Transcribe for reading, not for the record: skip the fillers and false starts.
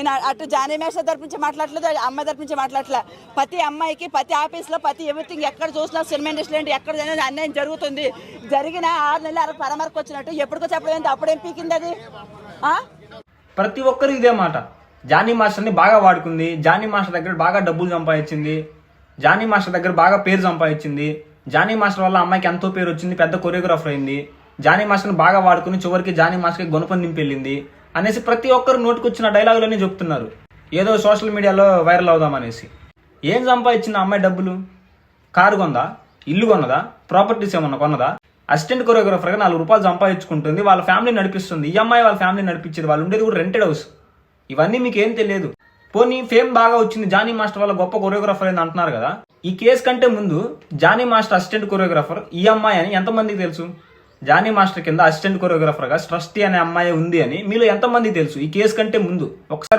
నేను అటు జానీ మేష తరపు నుంచి మాట్లాడలేదు, అమ్మాయి తరపు నుంచి మాట్లాడలే. ప్రతి అమ్మాయికి ప్రతి ఆఫీస్లో ప్రతి ఎవ్రీథింగ్ ఎక్కడ చూసినా సినిమా ఇండస్ట్రీ ఎక్కడ అన్యాయం జరుగుతుంది. జరిగిన 6 నెలలు పరమరకు వచ్చినట్టు ఎప్పటికో చెప్పలేదు, అప్పుడేం పీకింది అది? ప్రతి ఒక్కరు ఇదే మాట. జానీ మాస్టర్ని బాగా వాడుకుంది, జానీ మాస్టర్ దగ్గర బాగా డబ్బులు సంపాదించింది, జానీ మాస్టర్ దగ్గర బాగా పేరు సంపాదించింది, జానీ మాస్టర్ వల్ల అమ్మాయికి ఎంతో పేరు వచ్చింది, పెద్ద కొరియోగ్రాఫర్ అయింది, జానీ మాస్టర్ని బాగా వాడుకుని చివరికి జానీ మాస్టర్కి గుణపం నింపి వెళ్ళింది అనేసి ప్రతి ఒక్కరు నోటికొచ్చిన డైలాగులన్నీ చెప్తున్నారు, ఏదో సోషల్ మీడియాలో వైరల్ అవుదామనేసి. ఏం సంపాదించింది అమ్మాయి డబ్బులు? కారు కొందా, ఇల్లు కొన్నదా, ప్రాపర్టీస్ ఏమన్నా కొన్నదా? అసిస్టెంట్ కొరియోగ్రాఫర్గా 4 రూపాయలు సంపాదించుకుంటుంది, వాళ్ళ ఫ్యామిలీ నడిపిస్తుంది. ఈ అమ్మాయి వాళ్ళ ఫ్యామిలీ నడిపించేది, వాళ్ళు ఉండేది కూడా రెంటెడ్ హౌస్. ఇవన్నీ మీకు ఏం తెలియదు. పోనీ ఫేమ్ బాగా వచ్చింది, జానీ మాస్టర్ వల్ల గొప్ప కొరియోగ్రాఫర్ అయింది అంటున్నారు కదా. ఈ కేసు కంటే ముందు జానీ మాస్టర్ అసిస్టెంట్ కొరియోగ్రాఫర్ ఈ అమ్మాయి అని ఎంతమందికి తెలుసు? జానీ మాస్టర్ కింద అసిస్టెంట్ కొరియోగ్రాఫర్గా సృష్టి అనే అమ్మాయి ఉంది అని మీలో ఎంతమందికి తెలుసు ఈ కేసు కంటే ముందు? ఒకసారి